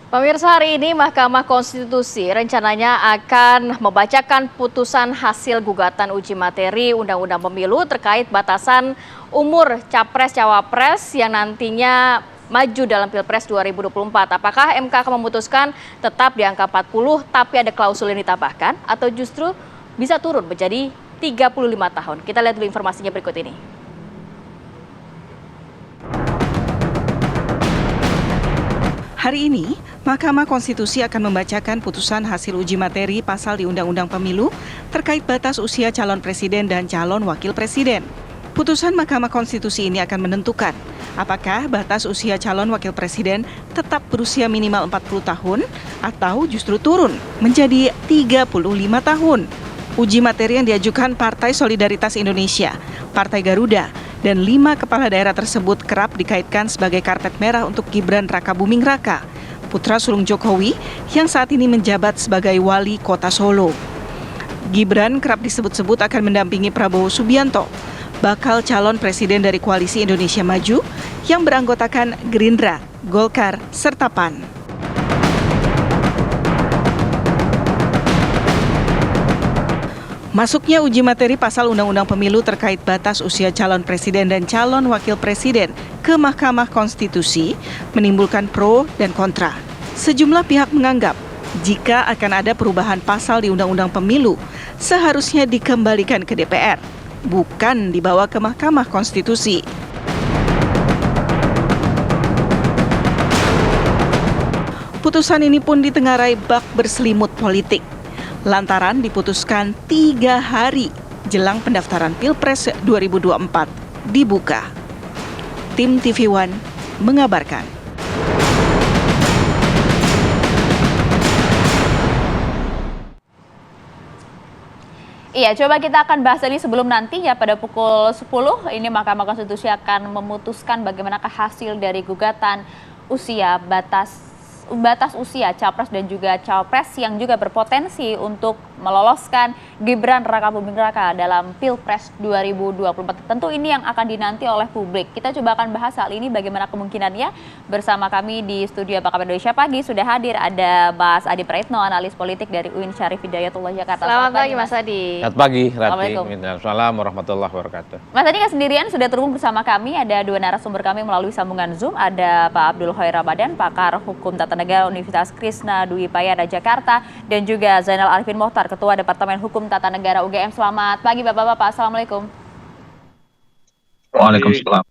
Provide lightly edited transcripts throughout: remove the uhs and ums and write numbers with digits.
Pemirsa, hari ini Mahkamah Konstitusi rencananya akan membacakan putusan hasil gugatan uji materi Undang-Undang Pemilu terkait batasan umur Capres-Cawapres yang nantinya maju dalam Pilpres 2024. Apakah MK akan memutuskan tetap di angka 40 tapi ada klausul yang ditambahkan atau justru bisa turun menjadi 35 tahun? Kita lihat dulu informasinya berikut ini. Hari ini, Mahkamah Konstitusi akan membacakan putusan hasil uji materi pasal di Undang-Undang Pemilu terkait batas usia calon presiden dan calon wakil presiden. Putusan Mahkamah Konstitusi ini akan menentukan apakah batas usia calon wakil presiden tetap berusia minimal 40 tahun atau justru turun menjadi 35 tahun. Uji materi yang diajukan Partai Solidaritas Indonesia, Partai Garuda, dan 5 kepala daerah tersebut kerap dikaitkan sebagai karpet merah untuk Gibran Rakabuming Raka, putra sulung Jokowi yang saat ini menjabat sebagai wali kota Solo. Gibran kerap disebut-sebut akan mendampingi Prabowo Subianto, bakal calon presiden dari Koalisi Indonesia Maju yang beranggotakan Gerindra, Golkar, serta PAN. Masuknya uji materi pasal Undang-Undang Pemilu terkait batas usia calon presiden dan calon wakil presiden ke Mahkamah Konstitusi menimbulkan pro dan kontra. Sejumlah pihak menganggap jika akan ada perubahan pasal di Undang-Undang Pemilu, seharusnya dikembalikan ke DPR, bukan dibawa ke Mahkamah Konstitusi. Putusan ini pun ditengarai bak berselimut politik, lantaran diputuskan 3 hari jelang pendaftaran Pilpres 2024 dibuka. Tim TV One mengabarkan. Iya, coba kita akan bahas ini sebelum nantinya pada pukul 10 ini Mahkamah Konstitusi akan memutuskan bagaimanakah hasil dari gugatan batas usia Capres dan juga Cawapres yang juga berpotensi untuk meloloskan Gibran Rakabuming Raka dalam Pilpres 2024. Tentu ini yang akan dinanti oleh publik. Kita coba akan bahas hal ini bagaimana kemungkinannya bersama kami di studio Apa Kabar Indonesia Pagi. Sudah hadir ada Mas Adi Praitno, analis politik dari UIN Syarif Hidayatullah Jakarta. Selamat pagi Mas Adi. Selamat pagi, Rati. Assalamualaikum. Assalamualaikum warahmatullahi wabarakatuh. Mas Adi nggak sendirian, sudah terhubung bersama kami. Ada 2 narasumber kami melalui sambungan Zoom. Ada Pak Abdul Khair Ramadan, pakar hukum tata negara Universitas Krishna Dwi Payana Jakarta, dan juga Zainal Arifin Mohtar, Ketua Departemen Hukum Tata Negara UGM. Selamat pagi Bapak-Bapak, Assalamualaikum. Waalaikumsalam.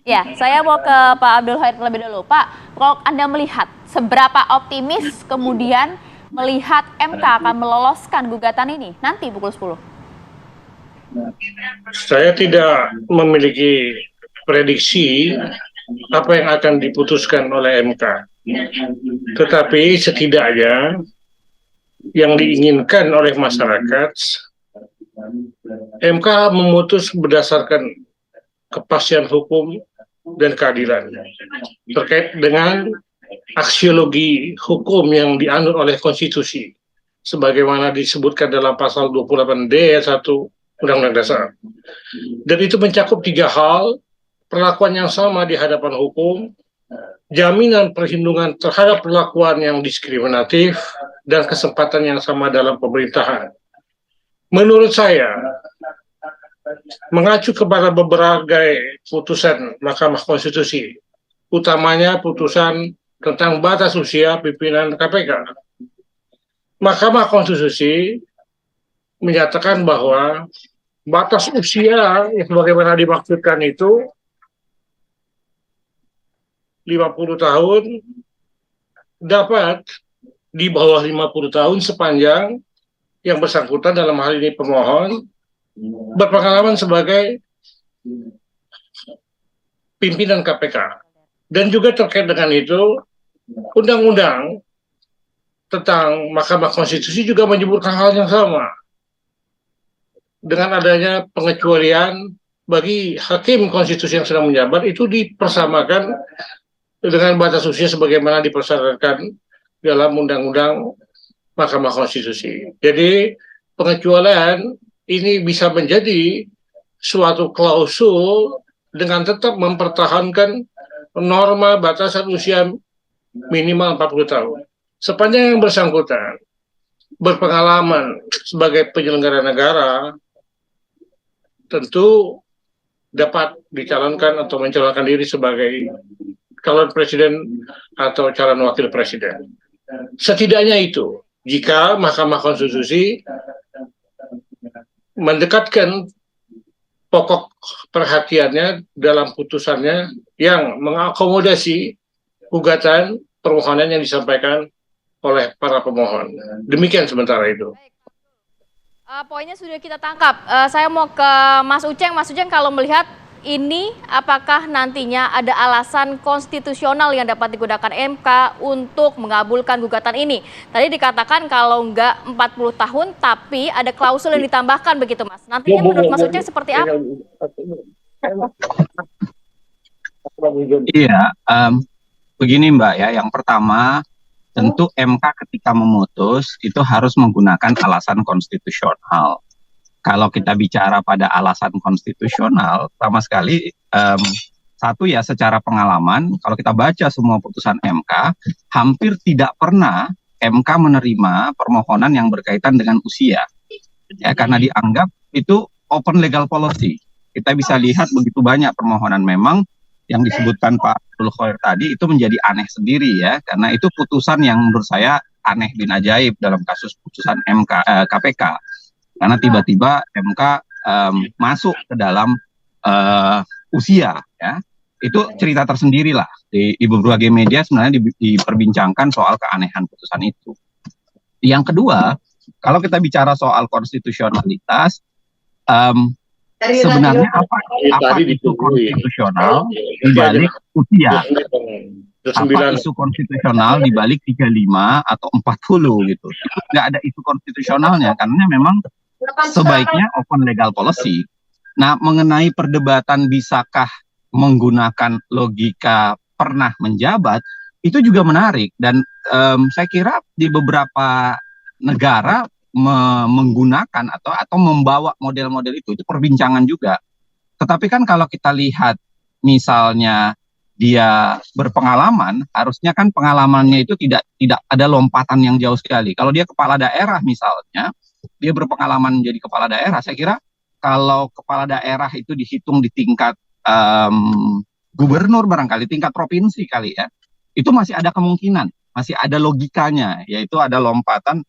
Ya, saya mau ke Pak Abdul Khair terlebih dulu. Pak, kalau Anda melihat seberapa optimis kemudian melihat MK akan meloloskan gugatan ini nanti pukul 10? Saya tidak memiliki prediksi apa yang akan diputuskan oleh MK. Tetapi setidaknya yang diinginkan oleh masyarakat, MK memutus berdasarkan kepastian hukum dan keadilan terkait dengan aksiologi hukum yang dianut oleh konstitusi sebagaimana disebutkan dalam pasal 28D ayat 1 Undang-Undang Dasar. Dan itu mencakup 3 hal: perlakuan yang sama di hadapan hukum, jaminan perlindungan terhadap perlakuan yang diskriminatif, dan kesempatan yang sama dalam pemerintahan. Menurut saya, mengacu kepada berbagai putusan Mahkamah Konstitusi, utamanya putusan tentang batas usia pimpinan KPK, Mahkamah Konstitusi menyatakan bahwa batas usia yang sebagaimana dimaksudkan itu 50 tahun dapat di bawah 50 tahun sepanjang yang bersangkutan, dalam hal ini pemohon, berpengalaman sebagai pimpinan KPK. Dan juga terkait dengan itu, Undang-Undang tentang Mahkamah Konstitusi juga menyebutkan hal yang sama. Dengan adanya pengecualian bagi hakim konstitusi yang sedang menjabat, itu dipersamakan dengan batas usia sebagaimana dipersyaratkan dalam Undang-Undang Mahkamah Konstitusi. Jadi pengecualian ini bisa menjadi suatu klausul dengan tetap mempertahankan norma batasan usia minimal 40 tahun. Sepanjang yang bersangkutan berpengalaman sebagai penyelenggara negara, tentu dapat dicalonkan atau mencalonkan diri sebagai calon presiden atau calon wakil presiden. Setidaknya itu, jika Mahkamah Konstitusi mendekatkan pokok perhatiannya dalam putusannya yang mengakomodasi gugatan permohonan yang disampaikan oleh para pemohon. Demikian sementara itu. Poinnya sudah kita tangkap. Saya mau ke Mas Uceng. Mas Uceng, kalau melihat ini, apakah nantinya ada alasan konstitusional yang dapat digunakan MK untuk mengabulkan gugatan ini? Tadi dikatakan kalau enggak 40 tahun, tapi ada klausul yang ditambahkan begitu, Mas. Nantinya menurut Mas Uceng seperti apa? Iya, begini Mbak ya. Yang pertama, tentu MK ketika memutus itu harus menggunakan alasan konstitusional. Kalau kita bicara pada alasan konstitusional, sama sekali satu ya secara pengalaman, kalau kita baca semua putusan MK, hampir tidak pernah MK menerima permohonan yang berkaitan dengan usia. Ya, karena dianggap itu open legal policy. Kita bisa lihat begitu banyak permohonan, memang yang disebutkan Pak Abdul Khoir tadi itu menjadi aneh sendiri ya, karena itu putusan yang menurut saya aneh bin ajaib dalam kasus putusan KPK. Karena tiba-tiba MK masuk ke dalam usia, ya, itu cerita tersendiri lah di berbagai media sebenarnya diperbincangkan soal keanehan putusan itu. Yang kedua, kalau kita bicara soal konstitusionalitas, sebenarnya apa isu konstitusional di balik usia? Apa isu konstitusional di balik 35 atau 40 gitu? Nggak ada isu konstitusionalnya karena memang sebaiknya open legal policy. Nah, mengenai perdebatan bisakah menggunakan logika pernah menjabat, itu juga menarik. Dan saya kira di beberapa negara menggunakan atau membawa model-model itu perbincangan juga. Tetapi kan kalau kita lihat misalnya dia berpengalaman, harusnya kan pengalamannya itu tidak ada lompatan yang jauh sekali. Kalau dia kepala daerah misalnya, dia berpengalaman menjadi kepala daerah, saya kira kalau kepala daerah itu dihitung di tingkat gubernur barangkali, tingkat provinsi kali ya, itu masih ada kemungkinan, masih ada logikanya, yaitu ada lompatan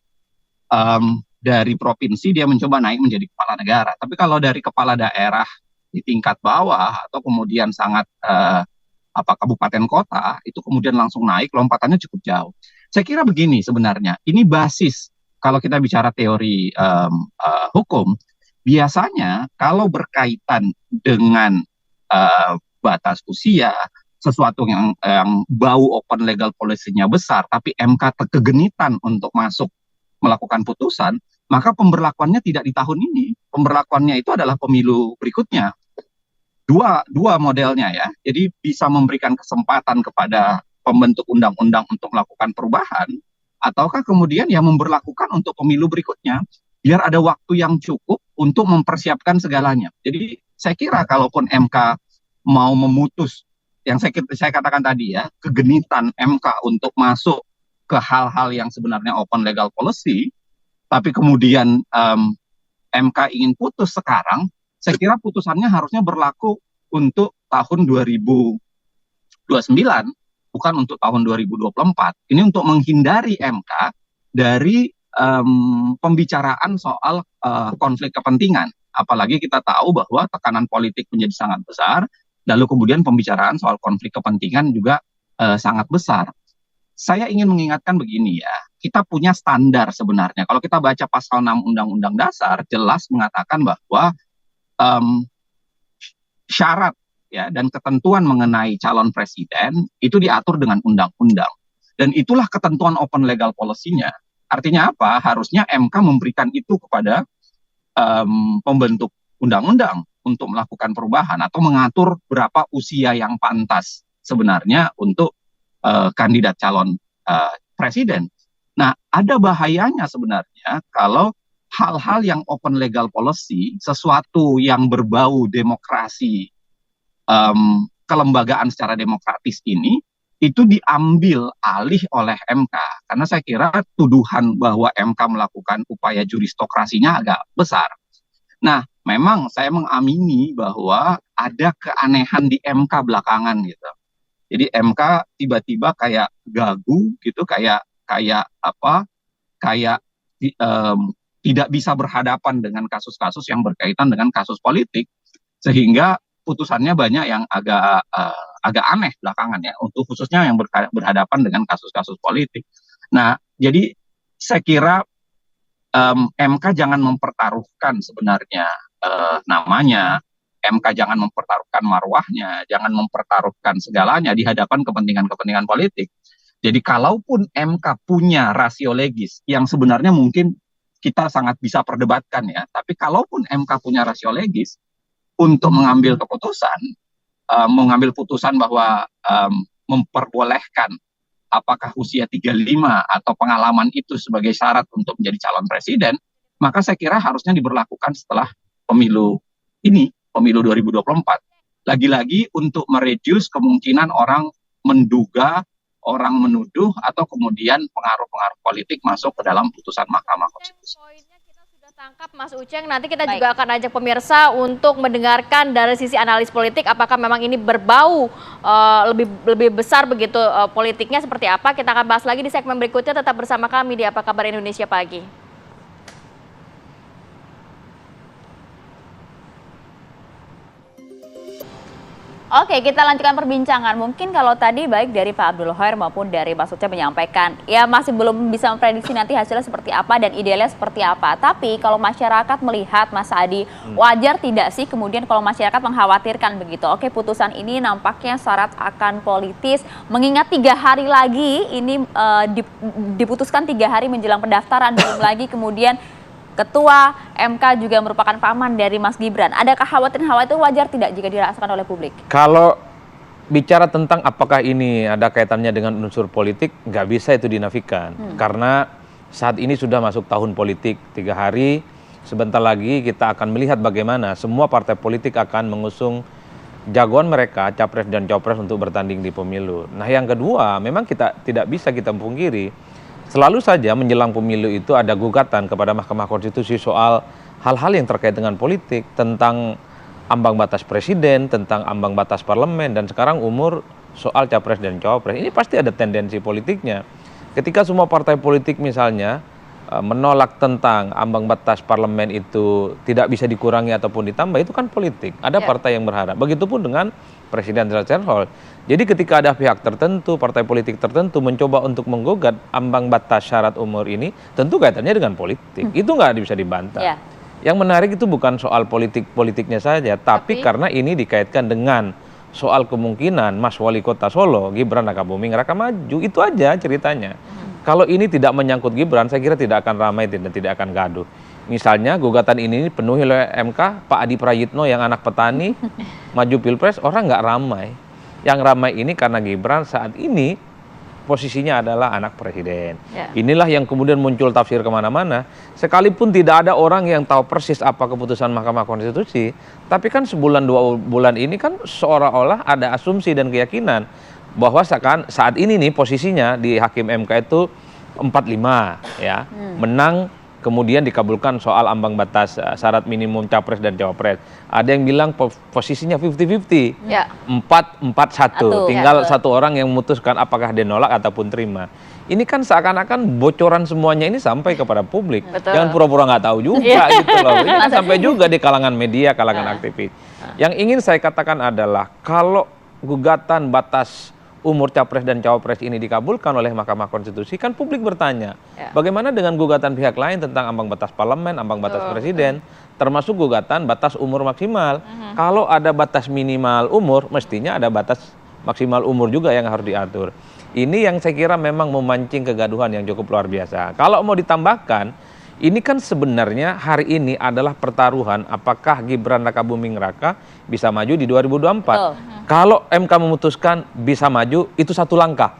dari provinsi dia mencoba naik menjadi kepala negara. Tapi kalau dari kepala daerah di tingkat bawah atau kemudian sangat kabupaten kota, itu kemudian langsung naik, lompatannya cukup jauh. Saya kira begini sebenarnya, ini basis. Kalau kita bicara teori hukum, biasanya kalau berkaitan dengan batas usia, sesuatu yang bau open legal policy-nya besar, tapi MK kegenitan untuk masuk melakukan putusan, maka pemberlakuannya tidak di tahun ini. Pemberlakuannya itu adalah pemilu berikutnya. Dua modelnya ya. Jadi bisa memberikan kesempatan kepada pembentuk undang-undang untuk melakukan perubahan, ataukah kemudian yang memberlakukan untuk pemilu berikutnya, biar ada waktu yang cukup untuk mempersiapkan segalanya. Jadi saya kira kalaupun MK mau memutus, yang saya katakan tadi ya, kegenitan MK untuk masuk ke hal-hal yang sebenarnya open legal policy, tapi kemudian MK ingin putus sekarang, saya kira putusannya harusnya berlaku untuk tahun 2029, bukan untuk tahun 2024. Ini untuk menghindari MK dari pembicaraan soal konflik kepentingan. Apalagi kita tahu bahwa tekanan politik menjadi sangat besar, lalu kemudian pembicaraan soal konflik kepentingan juga sangat besar. Saya ingin mengingatkan begini ya, kita punya standar sebenarnya. Kalau kita baca pasal 6 Undang-Undang Dasar, jelas mengatakan bahwa syarat ya dan ketentuan mengenai calon presiden itu diatur dengan undang-undang, dan itulah ketentuan open legal policy-nya. Artinya apa? Harusnya MK memberikan itu kepada pembentuk undang-undang untuk melakukan perubahan atau mengatur berapa usia yang pantas sebenarnya untuk kandidat calon presiden. Nah, ada bahayanya sebenarnya kalau hal-hal yang open legal policy, sesuatu yang berbau demokrasi kelembagaan secara demokratis ini itu diambil alih oleh MK. Karena saya kira tuduhan bahwa MK melakukan upaya juristokrasinya agak besar. Nah, memang saya mengamini bahwa ada keanehan di MK belakangan gitu. Jadi MK tiba-tiba kayak gagu gitu, kayak apa? Kayak tidak bisa berhadapan dengan kasus-kasus yang berkaitan dengan kasus politik, sehingga putusannya banyak yang agak aneh belakangan ya, untuk khususnya yang berhadapan dengan kasus-kasus politik. Nah, jadi saya kira MK jangan mempertaruhkan sebenarnya namanya, MK jangan mempertaruhkan marwahnya, jangan mempertaruhkan segalanya di hadapan kepentingan-kepentingan politik. Jadi kalaupun MK punya rasio legis yang sebenarnya mungkin kita sangat bisa perdebatkan ya, tapi kalaupun MK punya rasio legis untuk mengambil keputusan, mengambil putusan bahwa memperbolehkan apakah usia 35 atau pengalaman itu sebagai syarat untuk menjadi calon presiden, maka saya kira harusnya diberlakukan setelah pemilu ini, pemilu 2024. Lagi-lagi untuk mereduce kemungkinan orang menduga, orang menuduh, atau kemudian pengaruh-pengaruh politik masuk ke dalam putusan Mahkamah Konstitusi. Poinnya kita sudah tangkap, Mas Uceng. Nanti kita juga akan ajak pemirsa untuk mendengarkan dari sisi analis politik apakah memang ini berbau lebih besar begitu politiknya seperti apa. Kita akan bahas lagi di segmen berikutnya. Tetap bersama kami di Apa Kabar Indonesia Pagi. Oke, kita lanjutkan perbincangan. Mungkin kalau tadi baik dari Pak Abdul Hoir maupun dari Mas Uceng menyampaikan, ya masih belum bisa memprediksi nanti hasilnya seperti apa dan idealnya seperti apa. Tapi kalau masyarakat melihat, Mas Adi, wajar tidak sih kemudian kalau masyarakat mengkhawatirkan begitu? Oke, putusan ini nampaknya syarat akan politis, mengingat 3 hari lagi ini diputuskan 3 hari menjelang pendaftaran, belum lagi kemudian Ketua MK juga merupakan paman dari Mas Gibran. Ada kekhawatiran itu wajar tidak jika dirasakan oleh publik? Kalau bicara tentang apakah ini ada kaitannya dengan unsur politik, nggak bisa itu dinafikan. Karena saat ini sudah masuk tahun politik, 3 hari, sebentar lagi kita akan melihat bagaimana semua partai politik akan mengusung jagoan mereka, capres dan cawapres untuk bertanding di pemilu. Nah yang kedua, memang kita tidak bisa kita pungkiri, selalu saja menjelang pemilu itu ada gugatan kepada Mahkamah Konstitusi soal hal-hal yang terkait dengan politik, tentang ambang batas presiden, tentang ambang batas parlemen, dan sekarang umur soal capres dan cawapres. Ini pasti ada tendensi politiknya. Ketika semua partai politik misalnya menolak tentang ambang batas parlemen itu tidak bisa dikurangi ataupun ditambah, itu kan politik. Ada partai yang berharap. Begitupun dengan presidential threshold. Jadi ketika ada pihak tertentu, partai politik tertentu mencoba untuk menggugat ambang batas syarat umur ini, tentu kaitannya dengan politik. Itu nggak bisa dibantah. Yang menarik itu bukan soal politiknya saja, tapi karena ini dikaitkan dengan soal kemungkinan Mas Wali Kota Solo, Gibran Rakabuming Raka maju. Itu aja ceritanya. Kalau ini tidak menyangkut Gibran, saya kira tidak akan ramai dan tidak akan gaduh. Misalnya gugatan ini penuhi oleh MK, Pak Adi Prayitno yang anak petani maju pilpres, orang nggak ramai. Yang ramai ini karena Gibran saat ini posisinya adalah anak presiden. Inilah yang kemudian muncul tafsir kemana-mana. Sekalipun tidak ada orang yang tahu persis apa keputusan Mahkamah Konstitusi, tapi kan sebulan 2 bulan ini kan seolah-olah ada asumsi dan keyakinan bahwa saat ini nih posisinya di Hakim MK itu 4-5 ya, menang. Kemudian dikabulkan soal ambang batas syarat minimum capres dan cawapres. Ada yang bilang posisinya 50-50, 4-4-1. Tinggal satu orang yang memutuskan apakah dia nolak ataupun terima. Ini kan seakan-akan bocoran semuanya ini sampai kepada publik. Jangan pura-pura nggak tahu juga gitu loh. Ini kan sampai juga di kalangan media, kalangan aktivis. Yang ingin saya katakan adalah kalau gugatan batas umur capres dan cawapres ini dikabulkan oleh Mahkamah Konstitusi, kan publik bertanya, bagaimana dengan gugatan pihak lain tentang ambang batas parlemen, ambang batas presiden, termasuk gugatan batas umur maksimal. Kalau ada batas minimal umur, mestinya ada batas maksimal umur juga yang harus diatur. Ini yang saya kira memang memancing kegaduhan yang cukup luar biasa. Kalau mau ditambahkan, ini kan sebenarnya hari ini adalah pertaruhan apakah Gibran Rakabuming Raka bisa maju di 2024. Kalau MK memutuskan bisa maju, itu satu langkah.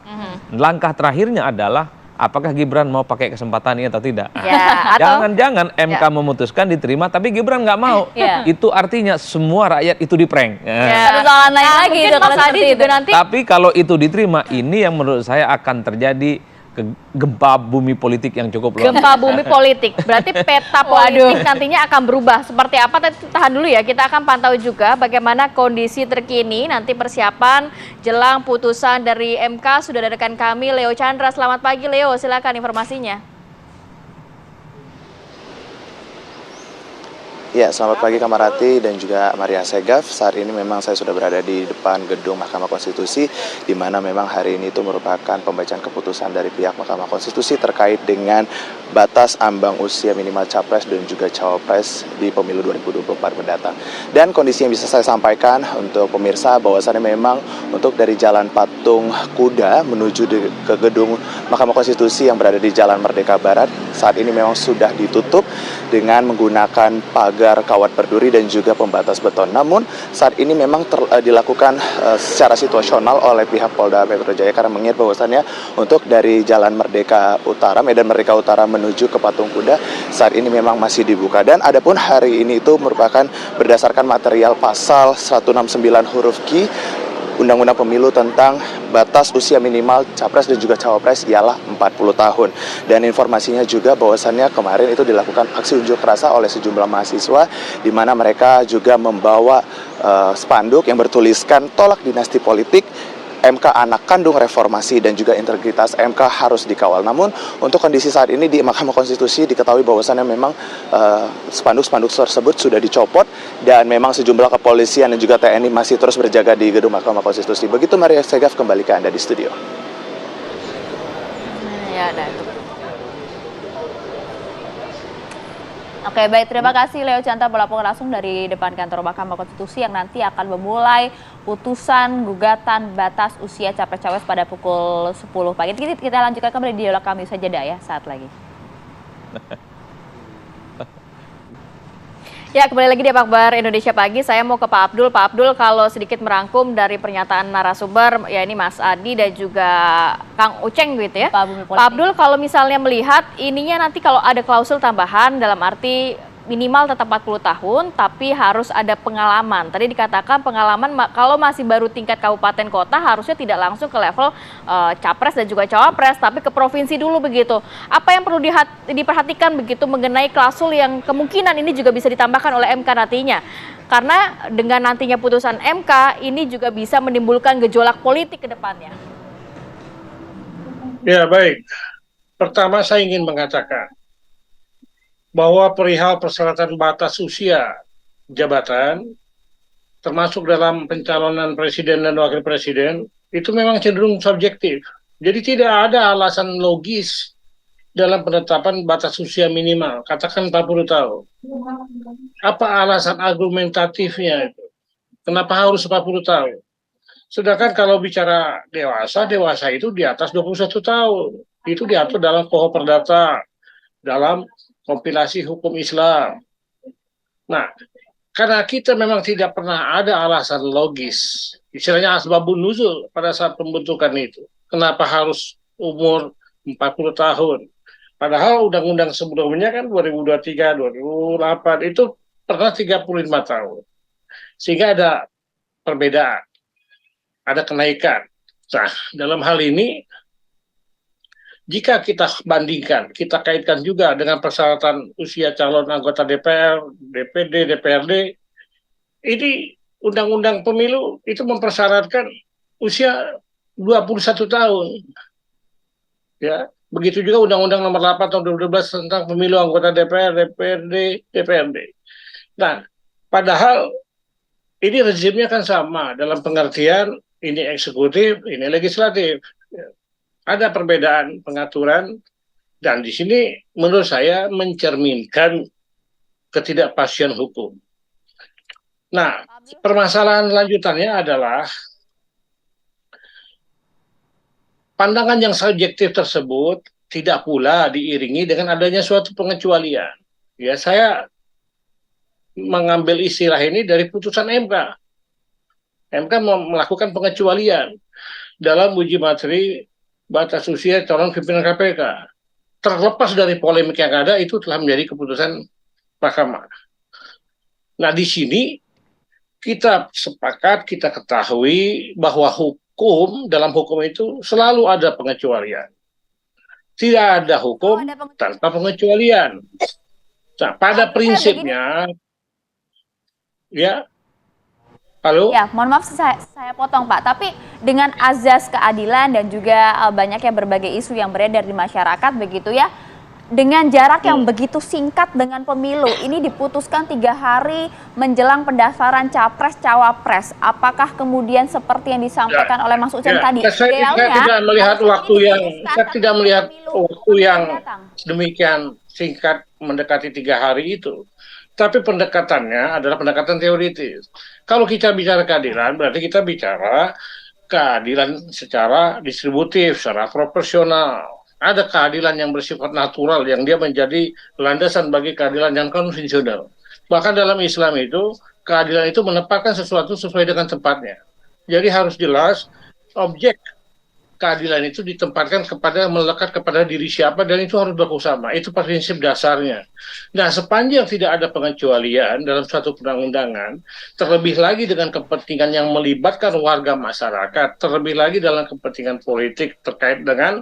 Langkah terakhirnya adalah apakah Gibran mau pakai kesempatan ini atau tidak. Ya, atau Jangan-jangan MK memutuskan diterima, tapi Gibran nggak mau. Ya. Itu artinya semua rakyat itu di-prank. Ada soalan lain lagi mungkin itu kalau Mas Adi seperti juga itu. nanti Tapi kalau itu diterima, ini yang menurut saya akan terjadi gempa bumi politik yang cukup luar gempa bumi politik. Berarti peta politik nantinya akan berubah. Seperti apa? Tahan dulu ya. Kita akan pantau juga bagaimana kondisi terkini nanti persiapan jelang putusan dari MK. Sudah ada rekan kami Leo Chandra. Selamat pagi Leo, silakan informasinya. Ya, selamat pagi Kamarati dan juga Maria Segaf. Saat ini memang saya sudah berada di depan gedung Mahkamah Konstitusi, di mana memang hari ini itu merupakan pembacaan keputusan dari pihak Mahkamah Konstitusi terkait dengan batas ambang usia minimal capres dan juga cawapres di pemilu 2024 mendatang. Dan kondisi yang bisa saya sampaikan untuk pemirsa bahwasannya memang untuk dari Jalan Patung Kuda menuju ke gedung Mahkamah Konstitusi yang berada di Jalan Merdeka Barat, saat ini memang sudah ditutup dengan menggunakan pagar kawat berduri dan juga pembatas beton. Namun saat ini memang dilakukan secara situasional oleh pihak Polda Metro Jaya karena mengingat bahwasannya untuk dari Jalan Merdeka Utara, Medan Merdeka Utara menuju ke Patung Kuda saat ini memang masih dibuka. Dan adapun hari ini itu merupakan berdasarkan material pasal 169 huruf Q Undang-Undang Pemilu tentang batas usia minimal capres dan juga cawapres ialah 40 tahun. Dan informasinya juga bahwasannya kemarin itu dilakukan aksi unjuk rasa oleh sejumlah mahasiswa di mana mereka juga membawa spanduk yang bertuliskan tolak dinasti politik, MK anak kandung reformasi dan juga integritas MK harus dikawal. Namun untuk kondisi saat ini di Mahkamah Konstitusi diketahui bahwasannya memang spanduk-spanduk tersebut sudah dicopot dan memang sejumlah kepolisian dan juga TNI masih terus berjaga di gedung Mahkamah Konstitusi. Begitu Maria Segaf, kembali ke Anda di studio. Ya, ada itu. Oke, baik. Terima kasih Leo Chandra melaporkan langsung dari depan kantor Mahkamah Konstitusi yang nanti akan memulai putusan gugatan batas usia capres-cawapres pada pukul 10 pagi. Kita lanjutkan kembali di dialog kami saja ya saat lagi. Ya, kembali lagi di Akbar Indonesia Pagi. Saya mau ke Pak Abdul. Pak Abdul, kalau sedikit merangkum dari pernyataan narasumber, ya ini Mas Adi dan juga Kang Uceng gitu ya. Pak Abdul, kalau misalnya melihat ininya nanti kalau ada klausul tambahan dalam arti minimal tetap 40 tahun, tapi harus ada pengalaman. Tadi dikatakan pengalaman kalau masih baru tingkat kabupaten kota harusnya tidak langsung ke level capres dan juga cawapres, tapi ke provinsi dulu begitu. Apa yang perlu diperhatikan begitu mengenai klausul yang kemungkinan ini juga bisa ditambahkan oleh MK nantinya? Karena dengan nantinya putusan MK ini juga bisa menimbulkan gejolak politik ke depannya. Ya, baik. Pertama saya ingin mengatakan bahwa perihal persyaratan batas usia jabatan, termasuk dalam pencalonan presiden dan wakil presiden, itu memang cenderung subjektif. Jadi tidak ada alasan logis dalam penetapan batas usia minimal, katakan 40 tahun. Apa alasan argumentatifnya itu? Kenapa harus 40 tahun? Sedangkan kalau bicara dewasa itu di atas 21 tahun. Itu diatur dalam Kohor Perdata, dalam kompilasi hukum Islam. Nah, karena kita memang tidak pernah ada alasan logis, istilahnya asbabun nuzul pada saat pembentukan itu. Kenapa harus umur 40 tahun? Padahal undang-undang sebelumnya kan 2023, 2008 itu pernah 35 tahun. Sehingga ada perbedaan, ada kenaikan. Nah, dalam hal ini jika kita bandingkan, kita kaitkan juga dengan persyaratan usia calon anggota DPR, DPD, DPRD, ini undang-undang pemilu itu mempersyaratkan usia 21 tahun. Ya, begitu juga Undang-Undang Nomor 8 Tahun 2012 tentang pemilu anggota DPR, DPRD, DPRD. Nah, padahal ini rezimnya kan sama dalam pengertian ini eksekutif, ini legislatif. Ada perbedaan pengaturan dan di sini menurut saya mencerminkan ketidakpastian hukum. Nah, permasalahan lanjutannya adalah pandangan yang subjektif tersebut tidak pula diiringi dengan adanya suatu pengecualian. Ya, saya mengambil istilah ini dari putusan MK. MK melakukan pengecualian dalam uji materi batas usia calon pimpinan KPK. Terlepas dari polemik yang ada, itu telah menjadi keputusan Mahkamah. Nah, di sini kita sepakat, kita ketahui bahwa dalam hukum itu selalu ada pengecualian. Tidak ada hukum tanpa pengecualian. Nah, pada prinsipnya, ya, halo? Ya, mohon maaf saya potong Pak, tapi dengan azas keadilan dan juga banyaknya berbagai isu yang beredar di masyarakat begitu ya, dengan jarak yang begitu singkat dengan pemilu, ini diputuskan 3 hari menjelang pendaftaran capres-cawapres. Apakah kemudian seperti yang disampaikan oleh Mas Uceng tadi? Saya tidak melihat waktu yang demikian singkat mendekati 3 hari itu. Tapi pendekatannya adalah pendekatan teoritis. Kalau kita bicara keadilan, berarti kita bicara keadilan secara distributif, secara proporsional. Ada keadilan yang bersifat natural, yang dia menjadi landasan bagi keadilan yang konvensional. Bahkan dalam Islam itu, keadilan itu menempatkan sesuatu sesuai dengan tempatnya. Jadi harus jelas, objek keadilan itu ditempatkan melekat kepada diri siapa, dan itu harus berlaku sama. Itu prinsip dasarnya. Nah, sepanjang tidak ada pengecualian dalam suatu perundang-undangan, terlebih lagi dengan kepentingan yang melibatkan warga masyarakat, terlebih lagi dalam kepentingan politik terkait dengan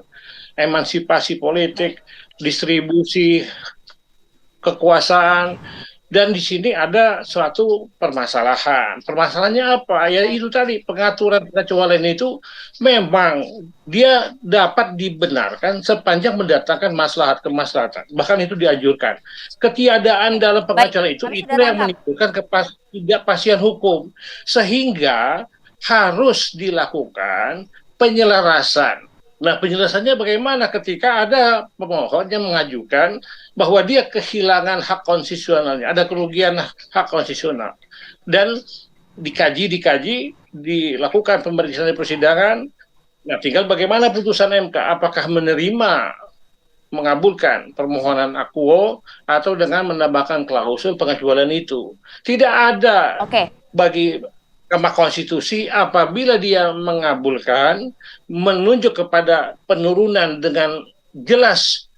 emansipasi politik, distribusi kekuasaan, dan di sini ada suatu permasalahan. Permasalahannya apa? Ya itu tadi, pengaturan pengecualian itu memang dia dapat dibenarkan sepanjang mendatangkan kemaslahatan. Bahkan itu dianjurkan. Ketiadaan dalam pengecualian itu yang menimbulkan ketidakpastian hukum. Sehingga harus dilakukan penyelarasan. Nah, penjelasannya bagaimana ketika ada pemohon yang mengajukan bahwa dia kehilangan hak konstitusionalnya, ada kerugian hak konstitusional. Dan dikaji, dilakukan pemeriksaan di persidangan. Nah, tinggal bagaimana putusan MK, apakah mengabulkan permohonan akuo atau dengan menambahkan klausul pengecualian itu. Tidak ada bagi Mahkamah Konstitusi apabila dia mengabulkan, menunjuk kepada penurunan dengan jelas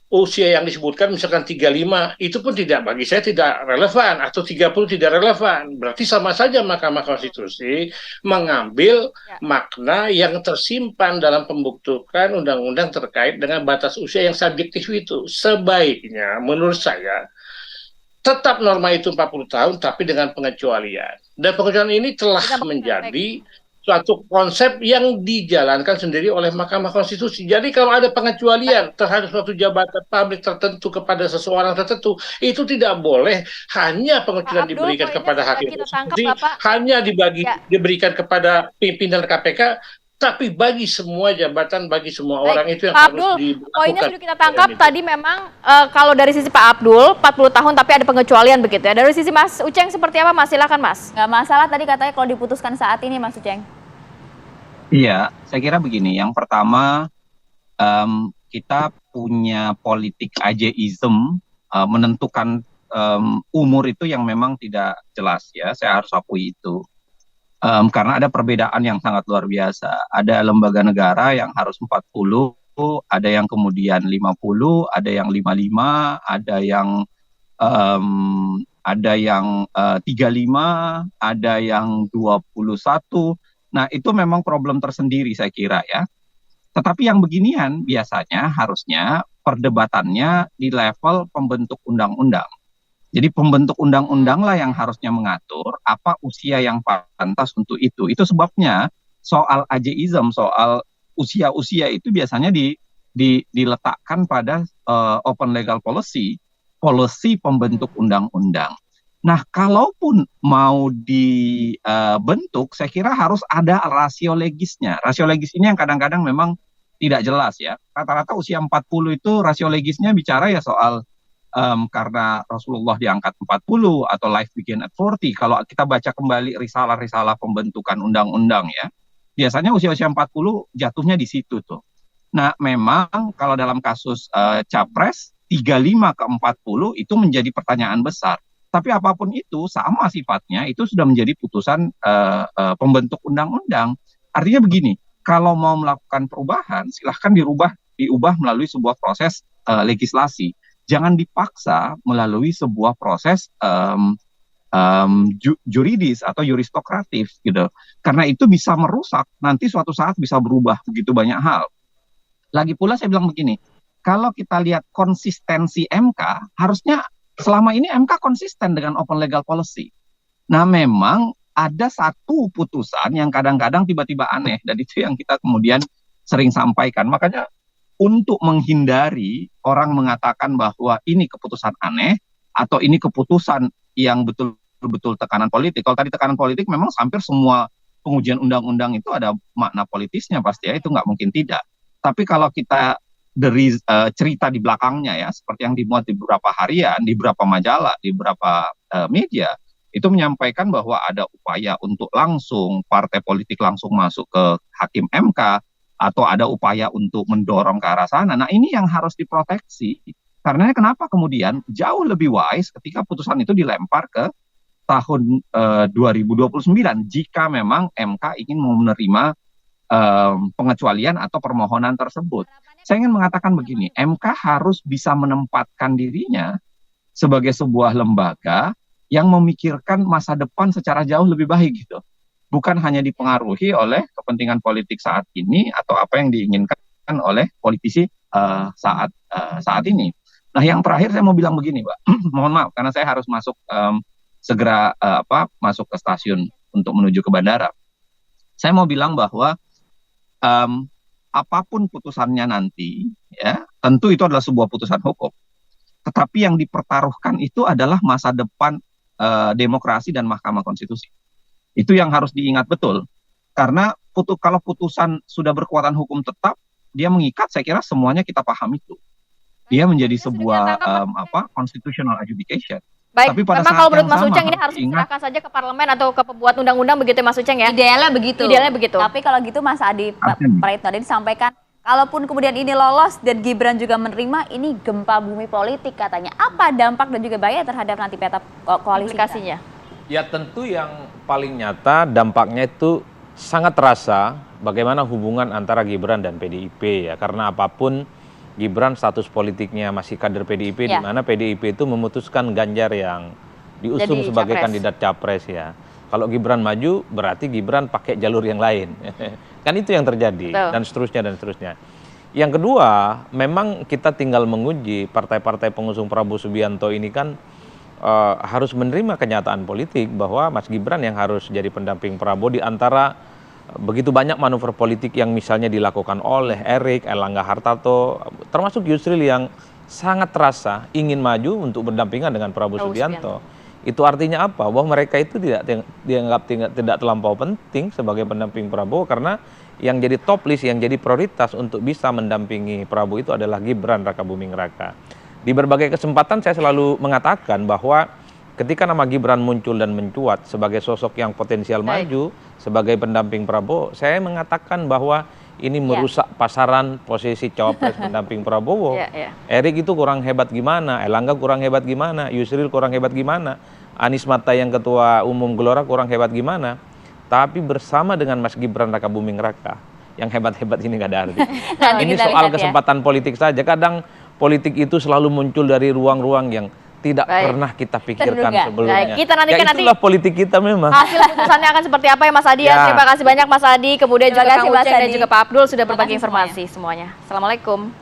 usia yang disebutkan, misalkan 35, itu pun bagi saya tidak relevan, atau 30 tidak relevan. Berarti sama saja Mahkamah Konstitusi mengambil makna yang tersimpan dalam pembentukan undang-undang terkait dengan batas usia yang subjektif itu. Sebaiknya menurut saya tetap norma itu 40 tahun, tapi dengan pengecualian. Dan pengecualian ini telah menjadi suatu konsep yang dijalankan sendiri oleh Mahkamah Konstitusi. Jadi kalau ada pengecualian terhadap suatu jabatan publik tertentu kepada seseorang tertentu, itu tidak boleh hanya pengecualian diberikan kepada hakim konstitusi, hanya diberikan kepada pimpinan KPK, tapi bagi semua jabatan, bagi semua orang itu yang Pak Abdul, harus dilakukan. Poinnya sudah kita tangkap tadi memang kalau dari sisi Pak Abdul 40 tahun tapi ada pengecualian begitu ya. Dari sisi Mas Uceng seperti apa Mas? Silakan Mas. Nggak masalah tadi katanya kalau diputuskan saat ini Mas Uceng. Iya, saya kira begini. Yang pertama, kita punya politik ageism, menentukan umur itu yang memang tidak jelas ya. Saya harus akui itu. Karena ada perbedaan yang sangat luar biasa. Ada lembaga negara yang harus 40, ada yang kemudian 50, ada yang 55, ada yang 35, ada yang 21. Nah, itu memang problem tersendiri saya kira ya. Tetapi yang beginian biasanya harusnya perdebatannya di level pembentuk undang-undang. Jadi pembentuk undang-undang lah yang harusnya mengatur apa usia yang pantas untuk itu. Itu sebabnya soal ageism, soal usia-usia itu biasanya diletakkan pada open legal policy pembentuk undang-undang. Nah, kalaupun mau dibentuk, saya kira harus ada rasio legisnya. Rasio legis ini yang kadang-kadang memang tidak jelas ya. Rata-rata usia 40 itu rasio legisnya bicara ya soal karena Rasulullah diangkat 40 atau life begin at 40. Kalau kita baca kembali risalah-risalah pembentukan undang-undang ya, biasanya usia-usia 40 jatuhnya di situ tuh. Nah, memang kalau dalam kasus capres 35 ke 40 itu menjadi pertanyaan besar. Tapi apapun itu sama sifatnya, itu sudah menjadi putusan pembentuk undang-undang. Artinya begini, kalau mau melakukan perubahan, silahkan diubah melalui sebuah proses legislasi. Jangan dipaksa melalui sebuah proses juridis atau juristokratif gitu. Karena itu bisa merusak, nanti suatu saat bisa berubah begitu banyak hal. Lagi pula saya bilang begini, kalau kita lihat konsistensi MK, harusnya selama ini MK konsisten dengan open legal policy. Nah memang ada satu putusan yang kadang-kadang tiba-tiba aneh, dan itu yang kita kemudian sering sampaikan. Makanya untuk menghindari orang mengatakan bahwa ini keputusan aneh, atau ini keputusan yang betul-betul tekanan politik. Kalau tadi tekanan politik memang hampir semua pengujian undang-undang itu ada makna politisnya pasti ya, itu nggak mungkin tidak. Tapi kalau kita dari cerita di belakangnya ya, seperti yang dimuat di beberapa harian, di beberapa majalah, di beberapa media, itu menyampaikan bahwa ada upaya untuk langsung partai politik langsung masuk ke hakim MK, atau ada upaya untuk mendorong ke arah sana. Nah ini yang harus diproteksi. Karena kenapa kemudian jauh lebih wise ketika putusan itu dilempar ke tahun 2029 jika memang MK ingin menerima pengecualian atau permohonan tersebut. Saya ingin mengatakan begini, MK harus bisa menempatkan dirinya sebagai sebuah lembaga yang memikirkan masa depan secara jauh lebih baik gitu. Bukan hanya dipengaruhi oleh kepentingan politik saat ini atau apa yang diinginkan oleh politisi saat ini. Nah, yang terakhir saya mau bilang begini, Mbak. Mohon maaf karena saya harus masuk segera masuk ke stasiun untuk menuju ke bandara. Saya mau bilang bahwa apapun putusannya nanti, ya tentu itu adalah sebuah putusan hukum. Tetapi yang dipertaruhkan itu adalah masa depan demokrasi dan Mahkamah Konstitusi. Itu yang harus diingat betul. Karena kalau putusan sudah berkekuatan hukum tetap, dia mengikat, saya kira semuanya kita paham itu. Dia menjadi sebuah constitutional adjudication. Baik, tapi pada memang saat kalau menurut yang Mas sama, Uceng ini harus diserahkan saja ke parlemen atau ke pembuat undang-undang begitu Mas Uceng ya? Idealnya begitu. Idealnya begitu. Tapi kalau gitu Mas Adi Praitno tadi disampaikan, kalaupun kemudian ini lolos dan Gibran juga menerima, ini gempa bumi politik katanya. Apa dampak dan juga bahaya terhadap nanti peta koalisinya? Ya tentu yang paling nyata dampaknya itu sangat terasa bagaimana hubungan antara Gibran dan PDIP ya. Karena apapun Gibran status politiknya masih kader PDIP, di mana PDIP itu memutuskan Ganjar yang diusung jadi sebagai capres. kandidat capres ya. Kalau Gibran maju berarti Gibran pakai jalur yang lain. Kan itu yang terjadi. Betul. Dan seterusnya dan seterusnya. Yang kedua, memang kita tinggal menguji partai-partai pengusung Prabowo Subianto ini kan harus menerima kenyataan politik bahwa Mas Gibran yang harus jadi pendamping Prabowo di antara begitu banyak manuver politik yang misalnya dilakukan oleh Erik, Erlangga Hartarto, termasuk Yusril yang sangat terasa ingin maju untuk berdampingan dengan Prabowo Subianto. Itu artinya apa? Bahwa mereka itu dianggap tidak terlampau penting sebagai pendamping Prabowo karena yang jadi top list, yang jadi prioritas untuk bisa mendampingi Prabowo itu adalah Gibran Rakabuming Raka. Di berbagai kesempatan saya selalu mengatakan bahwa ketika nama Gibran muncul dan mencuat sebagai sosok yang potensial maju sebagai pendamping Prabowo, saya mengatakan bahwa ini merusak pasaran posisi cawapres pendamping Prabowo. Erik itu kurang hebat gimana, Erlangga kurang hebat gimana, Yusril kurang hebat gimana, Anies Mata yang ketua umum Gelora kurang hebat gimana. Tapi bersama dengan Mas Gibran Rakabuming Raka, yang hebat-hebat ini nggak ada arti. Ini soal kesempatan politik saja. Kadang politik itu selalu muncul dari ruang-ruang yang tidak pernah kita pikirkan sebelumnya. Kita nantikan ya itulah politik kita memang. Hasil putusannya akan seperti apa ya Mas Adi? Terima kasih banyak Mas Adi, kemudian juga Kang Uceng dan juga Pak Abdul sudah berbagi informasi semuanya. Assalamualaikum.